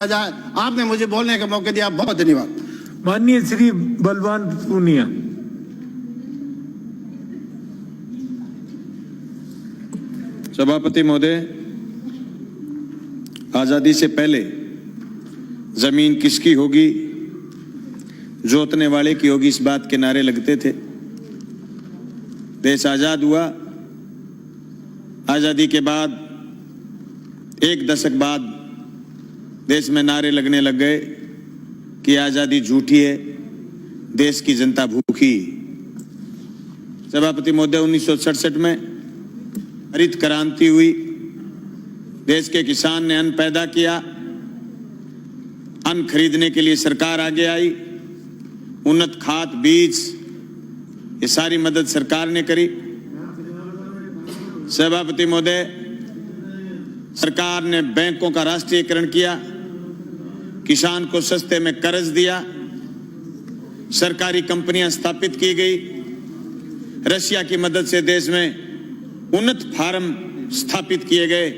जाए। आपने मुझे बोलने का मौका दिया, बहुत धन्यवाद। माननीय श्री बलवान पूनिया। सभापति महोदय, आजादी से पहले जमीन किसकी होगी, जोतने वाले की होगी, इस बात के नारे लगते थे। देश आजाद हुआ, आजादी के बाद एक दशक बाद देश में नारे लगने लग गए कि आजादी झूठी है, देश की जनता भूखी। सभापति महोदय, 1967 में हरित क्रांति हुई, देश के किसान ने अन्न पैदा किया, अन्न खरीदने के लिए सरकार आगे आई, उन्नत खाद बीज ये सारी मदद सरकार ने करी। सभापति महोदय, सरकार ने बैंकों का राष्ट्रीयकरण किया, किसान को सस्ते में कर्ज दिया, सरकारी कंपनियां स्थापित की गई, रशिया की मदद से देश में उन्नत फार्म स्थापित किए गए।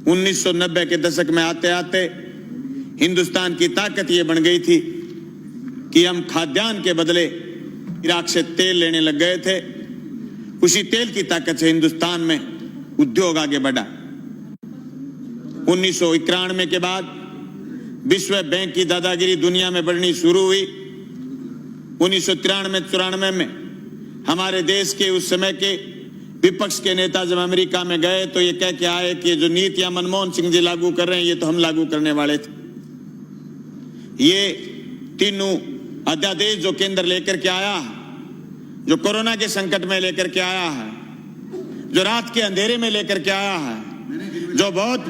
1990 के दशक में आते आते हिंदुस्तान की ताकत ये बन गई थी कि हम खाद्यान्न के बदले इराक से तेल लेने लग गए थे। उसी तेल की ताकत से हिंदुस्तान में उद्योग आगे बढ़ा। 1991 के बाद विश्व बैंक की दादागिरी दुनिया में बढ़नी शुरू हुई। 1993-94 में हमारे देश के उस समय के विपक्ष के नेता जब अमेरिका में गए तो ये कह के आए कि जो नीतियां मनमोहन सिंह जी लागू कर रहे हैं ये तो हम लागू करने वाले थे। ये तीनों अध्यादेश जो केंद्र लेकर के आया, जो कोरोना के संकट में लेकर के आया है, जो रात के अंधेरे में लेकर के आया है, जो बहुत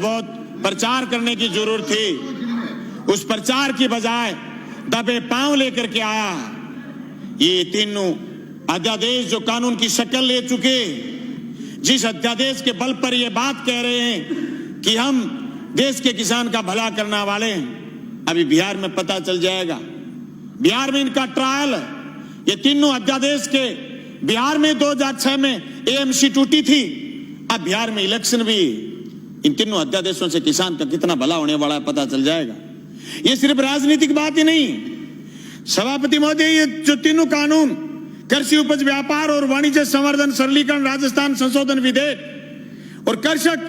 प्रचार करने की जरूरत थी, उस प्रचार की बजाय दबे पांव लेकर के आया है। ये तीनों अध्यादेश जो कानून की शक्ल ले चुके, जिस अध्यादेश के बल पर ये बात कह रहे हैं कि हम देश के किसान का भला करने वाले हैं, अभी बिहार में पता चल जाएगा। बिहार में इनका ट्रायल है। ये तीनों अध्यादेश के बिहार में 2006 में एएमसी टूटी थी, अब बिहार में इलेक्शन भी। इन तीनों अध्यादेशों से किसान का कितना भला होने वाला है पता चल जाएगा। ये सिर्फ राजनीतिक बात ही नहीं। सभापति महोदय, ये जो तीनों कानून, कृषि उपज व्यापार और वाणिज्य संवर्धन सरलीकरण राजस्थान संशोधन विधेयक और कृषक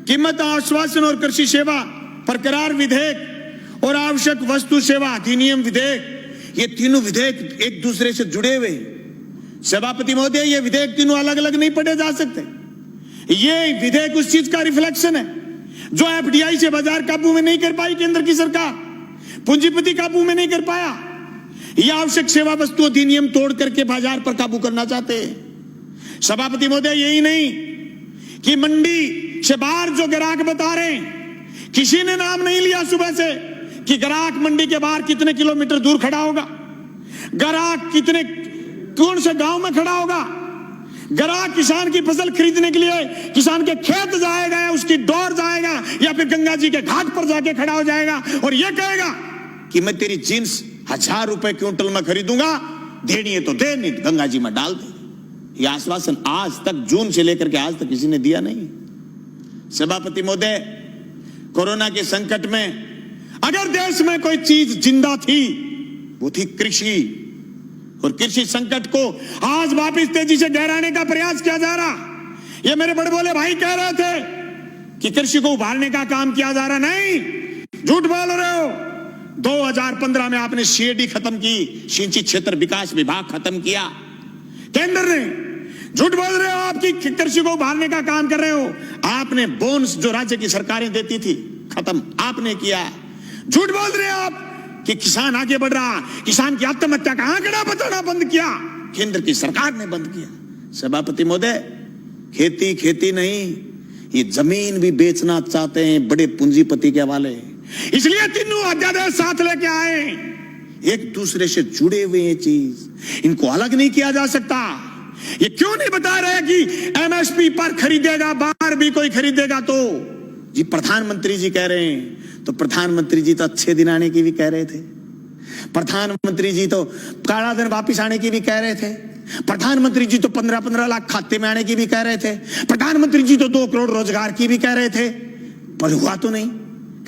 कीमत आश्वासन और कृषि सेवा पर करार विधेयक और आवश्यक वस्तु सेवा अधिनियम विधेयक, ये तीनों विधेयक एक दूसरे से जुड़े हुए। सभापति महोदय, ये विधेयक तीनों अलग अलग नहीं पढ़े जा सकते। ये विधेयक उस चीज का रिफ्लेक्शन है जो एफडीआई से बाजार काबू में नहीं कर पाई केंद्र की सरकार, पूंजीपति काबू में नहीं कर पाया। यह आवश्यक सेवा वस्तु अधिनियम तोड़ करके बाजार पर काबू करना चाहते हैं। सभापति महोदय, यही नहीं कि मंडी से बाहर जो ग्राहक बता रहे हैं, किसी ने नाम नहीं लिया सुबह से कि ग्राहक मंडी के बाहर कितने किलोमीटर दूर खड़ा होगा, ग्राहक कितने कौन से गांव में खड़ा होगा, ग्राहक किसान की फसल खरीदने के लिए किसान के खेत जाएगा या उसकी डोर जाएगा या फिर गंगा जी के घाट पर जाके खड़ा हो जाएगा और यह कहेगा कि मैं तेरी जींस 1000 रुपए क्विंटल में खरीदूंगा, देनी है तो दे, नहीं गंगा जी में डाल दे। यह आश्वासन आज तक, जून से लेकर के आज तक किसी ने दिया नहीं। सभापति महोदय, कोरोना के संकट में अगर देश में कोई चीज जिंदा थी वो थी कृषि, और कृषि संकट को आज वापिस तेजी से गहराने का प्रयास किया जा रहा। ये मेरे बड़े बोले भाई कह रहे थे कि कृषि को उभारने का काम किया जा रहा, नहीं, झूठ बोल रहे हो। 2015 में आपने सीएडी खत्म की, सिंचाई क्षेत्र विकास विभाग खत्म किया केंद्र ने। झूठ बोल रहे हो, आपकी कृषि को उभारने का काम कर रहे हो। आपने बोनस जो राज्य की सरकारें देती थी खत्म आपने किया। झूठ बोल रहे हो आप कि किसान आगे बढ़ रहा, किसान की आत्महत्या का आंकड़ा बताना बंद किया, केंद्र की सरकार ने बंद किया। सभापति महोदय, खेती खेती नहीं, ये जमीन भी बेचना चाहते हैं बड़े पूंजीपति के हवाले। इसलिए तीनों अध्यादेश साथ लेके आए, एक दूसरे से जुड़े हुए ये चीज, इनको अलग नहीं किया जा सकता। ये क्यों नहीं बता रहे कि एमएसपी पर खरीदेगा, बाहर भी कोई खरीदेगा तो जी प्रधानमंत्री जी कह रहे हैं, तो प्रधानमंत्री जी तो अच्छे दिन आने की भी कह रहे थे, प्रधानमंत्री जी तो काला दिन वापिस आने की भी कह रहे थे, प्रधानमंत्री जी तो 15-15 लाख खाते में आने की भी कह रहे थे, प्रधानमंत्री जी तो 2 करोड़ रोजगार की भी कह रहे थे, पर हुआ तो नहीं।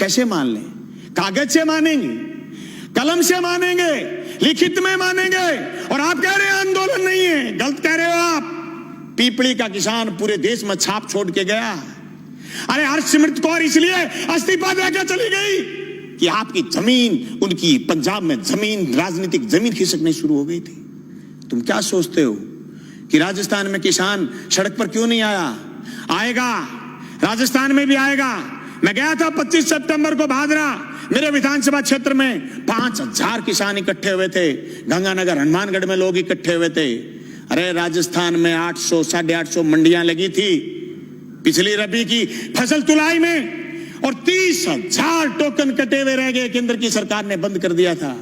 कैसे मान लें? कागज से मानेंगे, कलम से मानेंगे, लिखित में मानेंगे, और आप कह रहे हैं आंदोलन नहीं है। गलत कह रहे हो आप। पीपली का किसान पूरे देश में छाप छोड़ के गया। अरे हरसिमरत कौर इसलिए इस्तीफा देकर चली गई कि आपकी जमीन, उनकी पंजाब में जमीन, राजनीतिक जमीन खिसकनी शुरू हो गई थी। तुम क्या सोचते हो कि राजस्थान में किसान सड़क पर क्यों नहीं आया? आएगा, राजस्थान में भी आएगा। मैं गया था 25 सितंबर को भादरा, मेरे विधानसभा क्षेत्र में 5000 किसान इकट्ठे हुए थे। गंगानगर, हनुमानगढ़ में लोग इकट्ठे हुए थे। अरे राजस्थान में 800 850 मंडियां लगी थी पिछली रबी की फसल तुलाई में, और 30,000 टोकन कटे हुए रह गए। केंद्र की सरकार ने बंद कर दिया था।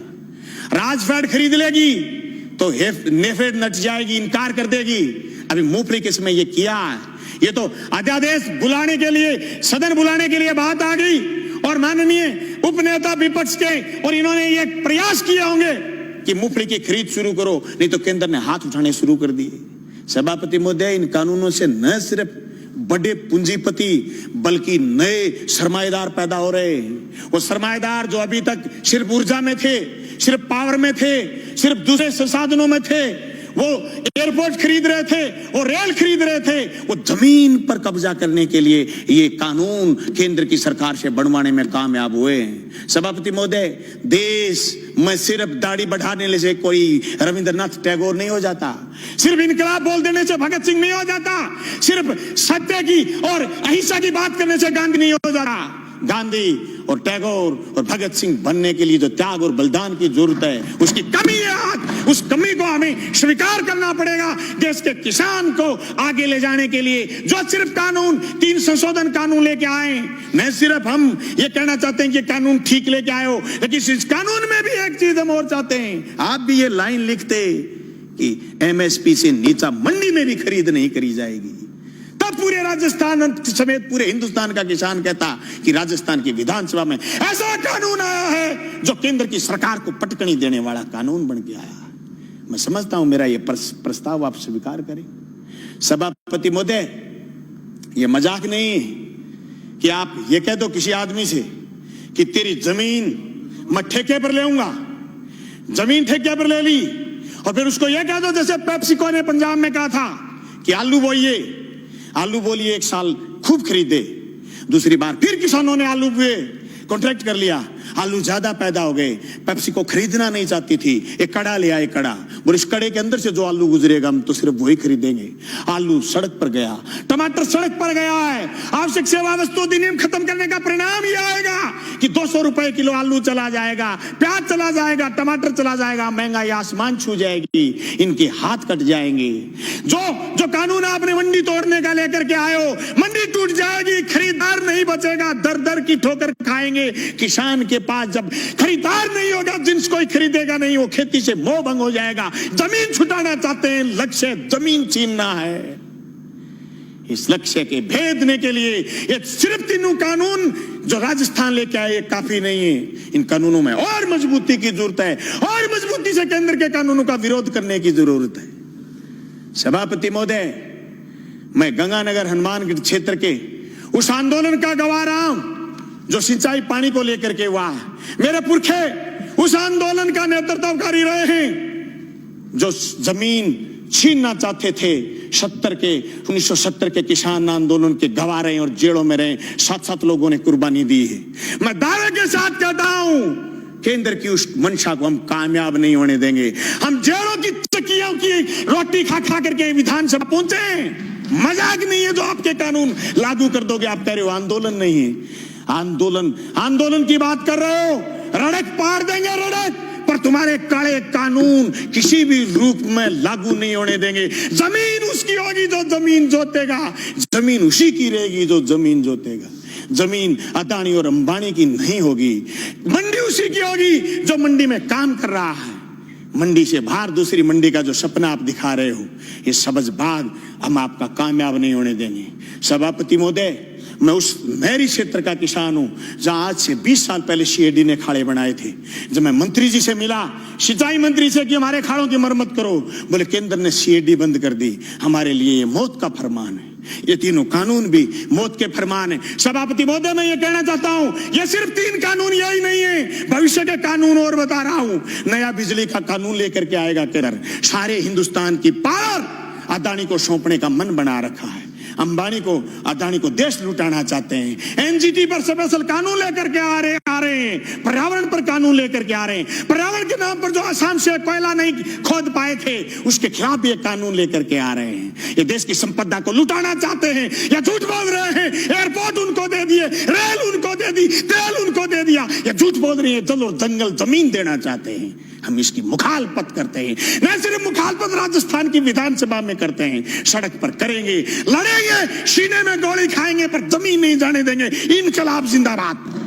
राजफेड खरीद लेगी तो नेफेड नट जाएगी, इनकार कर देगी। अभी मूंगफली किसमें ये किया? ये तो अध्यादेश बुलाने के लिए, सदन बुलाने के लिए बात आ गई, और माननीय उपनेता विपक्ष के और इन्होंने ये प्रयास किए होंगे कि मूंगफली की खरीद शुरू करो, नहीं तो केंद्र ने हाथ उठाने शुरू कर दिए। सभापति महोदय, इन कानूनों से न सिर्फ बड़े पूंजीपति बल्कि नए सरमाएदार पैदा हो रहे हैं। वो सरमाएदार जो अभी तक सिर्फ ऊर्जा में थे, सिर्फ पावर में थे, सिर्फ दूसरे संसाधनों में थे, वो एयरपोर्ट खरीद रहे थे, वो रेल खरीद रहे थे, वो जमीन पर कब्जा करने के लिए ये कानून केंद्र की सरकार से बनवाने में कामयाब हुए हैं। सभापति महोदय, देश में सिर्फ दाढ़ी बढ़ाने से कोई रविंद्रनाथ टैगोर नहीं हो जाता, सिर्फ इनकलाब बोल देने से भगत सिंह नहीं हो जाता, सिर्फ सत्य की और अहिंसा की बात करने से गांधी नहीं हो जाता। गांधी और टैगोर और भगत सिंह बनने के लिए जो त्याग और बलिदान की जरूरत है, उसकी कमी है आज। उस कमी को हमें स्वीकार करना पड़ेगा। देश के किसान को आगे ले जाने के लिए जो सिर्फ कानून, 3 संशोधन कानून लेके आए, न सिर्फ हम ये कहना चाहते हैं कि कानून ठीक लेके आए हो, लेकिन इस कानून में भी एक चीज हम और चाहते हैं। आप भी ये लाइन लिखते कि एमएसपी से नीचा मंडी में भी खरीद नहीं करी जाएगी, तब पूरे राजस्थान समेत पूरे हिंदुस्तान का किसान कहता कि राजस्थान की विधानसभा में ऐसा कानून आया है जो केंद्र की सरकार को पटकनी देने वाला कानून बन के आया। मैं समझता हूं मेरा यह प्रस्ताव आप स्वीकार करें। सभापति महोदय, यह मजाक नहीं है कि आप ये कह दो किसी आदमी से कि तेरी जमीन मैं ठेके पर ले आऊंगा, जमीन ठेके पर ले ली, और फिर उसको यह कह दो जैसे पेप्सिको ने पंजाब में कहा था कि आलू बोइए, आलू बोलिए, 1 साल खूब खरीदे, दूसरी बार फिर किसानों ने आलू बोए, कॉन्ट्रैक्ट कर लिया, आलू ज्यादा पैदा हो गए, पेप्सी को खरीदना नहीं चाहती थी, एक कड़ा ले आए, कड़ा, और इस कड़े के अंदर से जो आलू गुजरेगा हम तो सिर्फ वही खरीदेंगे। आलू सड़क पर गया, टमाटर सड़क पर गया है। आवश्यक सेवा वस्तु अधिनियम खत्म करने का परिणाम यह आएगा कि 200 रुपए किलो आलू चला जाएगा, प्याज चला जाएगा, टमाटर चला जाएगा, महंगाई आसमान छू जाएगी, इनके हाथ कट जाएंगे। जो कानून आपने मंडी तोड़ने का लेकर के आए हो, मंडी टूट जाएगी, खरीदार नहीं बचेगा, दर दर की ठोकर खाएंगे। किसान के पास जब खरीदार नहीं होगा, जिन्स कोई खरीदेगा नहीं, वो खेती से मोह भंग हो जाएगा। जमीन छुटाना चाहते हैं, लक्ष्य जमीन छीनना है। इस लक्ष्य के भेदने के लिए ये सिर्फ 3 कानून जो राजस्थान लेके आए काफी नहीं है। इन कानूनों में और मजबूती की जरूरत है, और मजबूती से केंद्र के कानूनों का विरोध करने की जरूरत है। सभापति महोदय, मैं गंगानगर हनुमानगढ़ क्षेत्र के उस आंदोलन का गवाह रहा हूं जो सिंचाई पानी को लेकर के हुआ। मेरे पुरखे उस आंदोलन का नेतृत्वकारी रहे हैं जो जमीन छीनना चाहते थे। 1970 के किसान आंदोलन के गवाह रहे और जेलों में रहे, 7 लोगों ने कुर्बानी दी है। मैं दावे के साथ कहता हूं, केंद्र की उस मंशा को हम कामयाब नहीं होने देंगे। हम जेलों की चक्कियों की रोटी खा खा करके विधानसभा पहुंचे। मजाक नहीं है जो आपके कानून लागू कर दोगे। आप कह रहे हो आंदोलन नहीं है, आंदोलन की बात कर रहे हो, रड़क पार देंगे रड़क, पर तुम्हारे काले कानून किसी भी रूप में लागू नहीं होने देंगे। जमीन उसकी होगी जो जमीन जोतेगा, जमीन उसी की रहेगी जो जमीन जोतेगा। जमीन अदानी और अंबानी की नहीं होगी, मंडी उसी की होगी जो मंडी में काम कर रहा है। मंडी से बाहर दूसरी मंडी का जो सपना आप दिखा रहे हो, ये सबजबाग हम आपका कामयाब नहीं होने देंगे। सभापति महोदय, मैं उस नहरी क्षेत्र का किसान हूं जहां आज से 20 साल पहले सीएडी ने खाड़े बनाए थे। जब मैं मंत्री जी से मिला, सिंचाई मंत्री से कि हमारे खाड़ों की मरम्मत करो, बोले केंद्र ने सीएडी बंद कर दी, हमारे लिए ये मौत का फरमान है। ये तीनों कानून भी मौत के फरमान है। सभापति महोदय, मैं ये कहना चाहता हूं, ये सिर्फ 3 कानून यही नहीं है, भविष्य के कानून और बता रहा हूं। नया बिजली का कानून लेकर के आएगा केंद्र। सारे हिंदुस्तान की पावर अदानी को सौंपने का मन बना रखा है। अंबानी को, अदानी को देश लुटाना चाहते हैं। एनजीटी पर स्पेशल कानून लेकर के आ रहे हैं। पर्यावरण पर कानून लेकर के आ रहे हैं। पर्यावरण के नाम पर जो आसाम से कोयला नहीं खोद पाए थे, उसके खिलाफ भी एक कानून लेकर के आ रहे हैं। ये देश की संपदा को लुटाना चाहते हैं या झूठ बोल रहे हैं। एयरपोर्ट उनको दे दिए, रेल उनको दे दी, तेल उनको दे दिया, या झूठ बोल रही है, जल और जंगल जमीन देना चाहते हैं। हम इसकी मुखालफत करते हैं। न सिर्फ मुखालफत राजस्थान की विधानसभा में करते हैं, सड़क पर करेंगे, लड़ेंगे, सीने में गोली खाएंगे, पर जमीन नहीं जाने देंगे। इनकलाब जिंदाबाद।